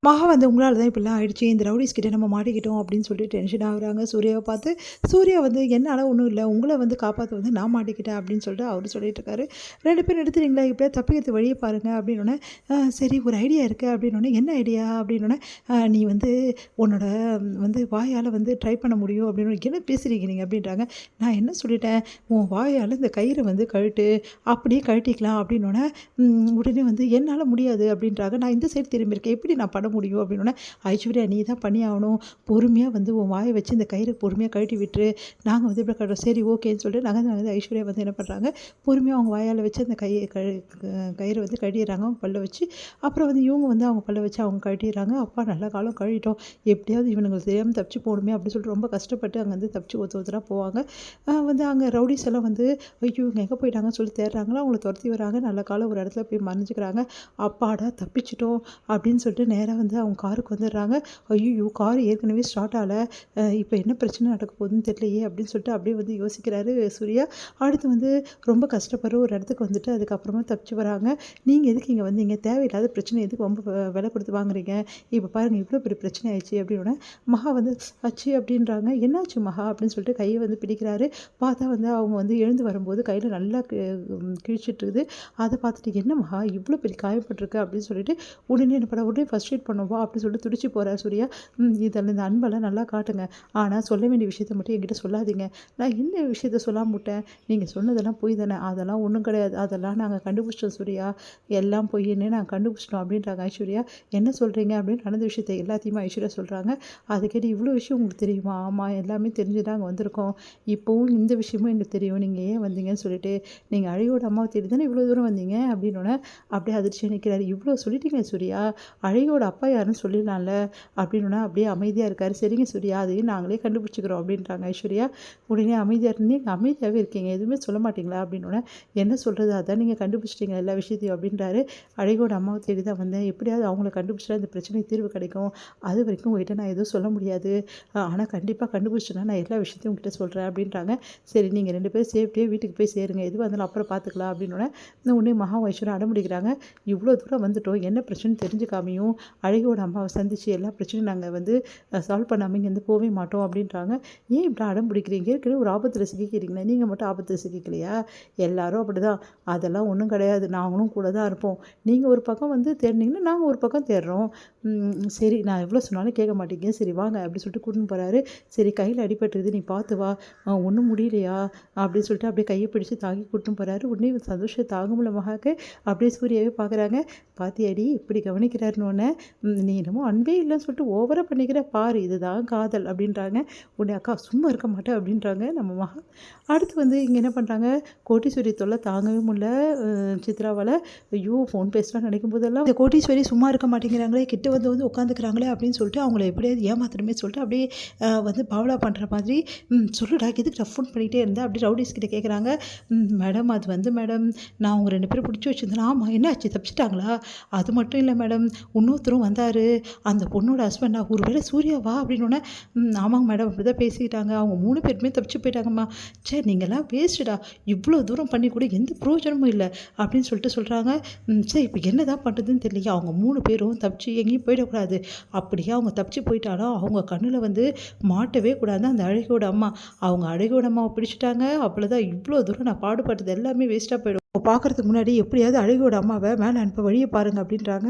மகா வந்து உங்களால் தான் இப்படிலாம் ஆயிடுச்சு, இந்த ரவுடிஸ் கிட்ட நம்ம மாட்டிக்கிட்டோம் அப்படின்னு சொல்லிட்டு டென்ஷன் ஆகுறாங்க சூர்யாவை பார்த்து. சூர்யா வந்து என்னால் ஒன்றும் இல்லை, உங்களை வந்து காப்பாற்ற வந்து நான் மாட்டிக்கிட்டேன் அப்படின்னு சொல்லிட்டு அவர் சொல்லிட்டு இருக்காரு. 2 பேரும் எடுத்துறீங்களா, இப்படியே தப்பிக்கிறது வழியை பாருங்கள் அப்படின்னோடனே, சரி ஒரு ஐடியா இருக்குது அப்படின்னோடனே, என்ன ஐடியா அப்படின்னோடனே, நீ வந்து உன்னோட வந்து வாயால் வந்து ட்ரை பண்ண முடியும் அப்படின்னு, என்ன பேசுகிறீங்க நீங்கள் அப்படின்றாங்க. நான் என்ன சொல்லிட்டேன், உன் வாயால் இந்த கயிறை வந்து கழட்டு, அப்படியே கழட்டிக்கலாம் அப்படின்னோடனே, உடனே வந்து என்னால் முடியாது அப்படின்றாங்க. நான் இந்த சைடு திரும்பியிருக்கேன், எப்படி நான் பண்ண முடியும் அப்படின்னோடனே, ஐஸ்வர்யா நீ தான் பண்ணி ஆகணும், பொறுமையாக வந்து உன் வாயை வச்சு இந்த கயிறு பொறுமையாக கழட்டி விட்டுரு, நாங்கள் வந்து இப்படி கட்டுறோம், சரி ஓகேன்னு சொல்லிட்டு நகர்ந்து ஐஸ்வர்யா வந்து என்ன பண்ணுறாங்க, பொறுமையாக அவங்க வாயால் வச்சு அந்த கயிறு வந்து கட்டிடுறாங்க அவங்க பல்ல வச்சு. அப்புறம் வந்து இவங்க வந்து அவங்க பல்ல வச்சு அவங்க கட்டிடுறாங்க. அப்பா நல்ல காலம் கழிட்டோம், எப்படியாவது இவனுங்களுக்கு தெரியாமல் தப்பிச்சு போகணுமே அப்படின்னு சொல்லிட்டு ரொம்ப கஷ்டப்பட்டு அங்கே வந்து தப்பிச்சு ஒருத்தராக போவாங்க. வந்து அங்கே ரவுடிஸ் எல்லாம் வந்து ஐயோ இவங்க எங்கே போயிட்டாங்கன்னு சொல்லி தேடுறாங்களா, அவங்கள துரத்தி வராங்க. நல்ல காலம் ஒரு இடத்துல போய் மறைஞ்சிக்கிறாங்க. அப்பாடா தப்பிச்சிட்டோம் அப்படின்னு சொல்லிட்டு நேராக வந்து அவங்க காருக்கு வந்துடுறாங்க. ஐயோ கார் ஏற்கனவே ஸ்டார்ட் ஆகலை, இப்போ என்ன பிரச்சனை நடக்க போகுதுன்னு தெரியலையே அப்படின்னு சொல்லிட்டு அப்படியே வந்து யோசிக்கிறாரு சூர்யா. அடுத்து வந்து ரொம்ப கஷ்டப்படுற ஒரு இடத்துக்கு வந்துட்டு அதுக்கப்புறமா தப்பிச்சு வராங்க. நீங்கள் எதுக்கு இங்கே வந்தீங்க, தேவையில்லாத பிரச்சனை எதுக்கு ரொம்ப விலை கொடுத்து வாங்குறீங்க, இப்போ பாருங்கள் இவ்வளோ பெரிய பிரச்சனை ஆயிடுச்சு அப்படின்னா மகா வந்து ஆச்சு அப்படின்றாங்க. என்னாச்சு மகா அப்படின்னு சொல்லிட்டு கையை வந்து பிடிக்கிறாரு. பார்த்தா வந்து அவங்க வந்து எழுந்து வரும்போது கையில் நல்லா கிழிச்சிட்டுருக்குது. அதை பார்த்துட்டு என்ன மகா இவ்வளோ பெரிய காயப்பட்டிருக்கு அப்படின்னு சொல்லிட்டு உடனே என்ன பண்ண, உடனே ஃபர்ஸ்ட் எய்ட் பண்ணுவா அப்படின்னு சொல்லிட்டு துடிச்சு போகிறார் சூர்யா. இதில் இந்த அன்பெல்லாம் நல்லா காட்டுங்க, ஆனால் சொல்ல வேண்டிய விஷயத்த மட்டும் என்கிட்ட சொல்லாதீங்க. நான் என்ன விஷயத்த சொல்லாம விட்டேன், நீங்கள் சொன்னதெல்லாம் பொய் தானே, அதெல்லாம் ஒன்றும் கிடையாது, அதெல்லாம் நாங்கள் கண்டுபிடிச்சிட்டோம் சூர்யா, எல்லாம் பொய்ன்னு நாங்கள் கண்டுபிடிச்சிட்டோம் அப்படின்றாங்க ஐஸ்வர்யா. என்ன சொல்கிறீங்க அப்படின்னு நடந்த விஷயத்த எல்லாத்தையுமே ஐஸ்வர்யா சொல்கிறாங்க. அதை கேட்டு இவ்வளோ விஷயம் உங்களுக்கு தெரியுமா, ஆமாம் எல்லாமே தெரிஞ்சு தான் அங்கே வந்திருக்கோம், இப்போவும் இந்த விஷயமும் எங்களுக்கு தெரியும், நீங்கள் ஏன் வந்தீங்கன்னு சொல்லிட்டு, நீங்கள் அழகியோட அம்மாவை தேடி தானே இவ்வளோ தூரம் வந்தீங்க அப்படின்னோடனே அப்படியே அதிர்ச்சியாக நிற்கிறாரு. இவ்வளோ சொல்லிட்டீங்க சூர்யா, அழகியோட அப்பா யாருன்னு சொல்லிடலாம்ல அப்படின்னா அப்படியே அமைதியாக இருக்கார். சரிங்க சூர்யா அதையும் நாங்களே கண்டுபிடிச்சிக்கிறோம் அப்படின்றாங்க ஐஸ்வர்யா. உடனே அமைதியாக இருந்து நீங்கள் அமைதியாகவே இருக்கீங்க, எதுவுமே சொல்ல மாட்டிங்களா அப்படின்னோடனே, என்ன சொல்கிறது, அதான் நீங்கள் கண்டுபிடிச்சிட்டிங்க எல்லா விஷயத்தையும் அப்படின்றாரு. அழகியோட அம்மாவை தேடி தான் வந்தேன், எப்படியாவது அவங்கள கண்டுபிடிச்சா இந்த பிரச்சனைக்கு தீர்வு கிடைக்கும், அது வரைக்கும் உங்கள்கிட்ட நான் எதுவும் சொல்ல முடியாது, ஆனால் கண்டிப்பாக கண்டுபிடிச்சிட்டா நான் எல்லா விஷயத்தையும் உங்ககிட்ட சொல்கிறேன் அப்படின்றாங்க. சரி நீங்கள் 2 பேரும் சேஃப்டியாக வீட்டுக்கு போய் சேருங்க, எதுவாக இருந்தாலும் அப்புறம் பார்த்துக்கலாம் அப்படின்னோடனே உடனே மகா ஐஸ்வர்யா அடம்பிடிக்கிறாங்க. இவ்வளோ தூரம் வந்துட்டோம், என்ன பிரச்சனை தெரிஞ்சுக்காமையும் அழகியோட அம்மாவை சந்தித்து எல்லா பிரச்சனையும் நாங்கள் வந்து சால்வ் பண்ணாமல் இங்கேருந்து போகவே மாட்டோம் அப்படின்றாங்க. ஏன் இப்படி அடம் பிடிக்கிறீங்க, ஏற்கனவே ஒரு ஆபத்தில் சிக்கிக்கிறீங்களே, நீங்கள் மட்டும் ஆபத்தில் சிக்கிக்கலையா, எல்லாரும் அப்படி தான், அதெல்லாம் ஒன்றும் கிடையாது, நாங்களும் கூட தான் இருப்போம், நீங்கள் ஒரு பக்கம் வந்து தேடினீங்கன்னா நாங்கள் ஒரு பக்கம் தேடுறோம், சரி நான் எவ்வளோ சொன்னாலும் கேட்க மாட்டேங்க, சரி வாங்க அப்படி சொல்லிட்டு கூட்டின்னு போகிறாரு. சரி கையில் அடிபட்டுருது நீ பார்த்து வா, ஒன்றும் முடியலையா அப்படின்னு சொல்லிட்டு அப்படியே கையை பிடிச்சி தாங்கி கூட்டின்னு போகிறாரு. உடனே சந்தோஷம் தாங்க முடியல மகாக்கு. அப்படியே சூர்யாவே பார்க்குறாங்க. பாத்தியாடி இப்படி கவனிக்கிறாருன்னு, நீ என்னமோ அன்பே இல்லைன்னு சொல்லிட்டு ஓவராக பண்ணிக்கிற பாரு, இதுதான் காதல் அப்படின்றாங்க. உடனே அக்கா சும்மா இருக்க மாட்டேன் அப்படின்றாங்க நம்ம மகா. அடுத்து வந்து இங்கே என்ன பண்ணுறாங்க, கோட்டீஸ்வரி தொல்லை தாங்கவே முடியல சித்ராவால். ஐயோ ஃபோன் பேசலாம்னு நினைக்கும் போதெல்லாம் இந்த கோட்டீஸ்வரி சும்மா இருக்க மாட்டேங்கிறாங்களே, கிட்ட வந்து உட்காந்துக்கிறாங்களே அப்படின்னு சொல்லிட்டு அவங்கள எப்படியாவது ஏமாத்தணுமே சொல்லிட்டு அப்படியே வந்து பாவலா பண்ணுற மாதிரி, சொல்லுடா எதுக்கு நான் ஃபோன் பண்ணிகிட்டே இருந்தேன் அப்படி ரவுடிஸ் கிட்ட கேட்குறாங்க. மேடம் அது வந்து மேடம் நான் அவங்க 2 பேரும் பிடிச்சி வச்சுருந்தேன். ஆமாம் என்னாச்சு தப்பிச்சிட்டாங்களா, அது மட்டும் இல்லை மேடம் இன்னொருத்தரும் வந்தார், அந்த பொண்ணோட ஹஸ்பண்டா, ஒரு வேளை சூர்யாவா அப்படின்னோடனே, ஆமாங்க மேடம் அப்படி தான் பேசிக்கிட்டாங்க, அவங்க 3 பேருமே தப்பிச்சு போயிட்டாங்கம்மா, சே நீங்கள்லாம் வேஸ்ட்டுடா, இவ்வளோ தூரம் பண்ணி கூட எந்த பிரயோஜனமும் இல்லை அப்படின்னு சொல்லிட்டு சொல்கிறாங்க. சரி இப்போ என்ன தான் பண்ணுறதுன்னு தெரியலையா, அவங்க 3 பேரும் தப்பிச்சு எங்கேயும் போயிடக்கூடாது, அப்படியே அவங்க தப்பிச்சு போயிட்டாலும் அவங்க கண்ணில் வந்து மாட்டவே கூடாது அந்த அழகியோட அம்மா, அவங்க அழகியோட அம்மாவை பிடிச்சிட்டாங்க, அவ்வளோதான், இவ்வளோ தூரம் நான் பாடுபட்டது எல்லாமே வேஸ்ட்டாக போயிடும், பார்க்குறதுக்கு முன்னாடி எப்படியாவது அழகியோட அம்மாவை மேலே அனுப்ப வழியை பாருங்கள் அப்படின்றாங்க.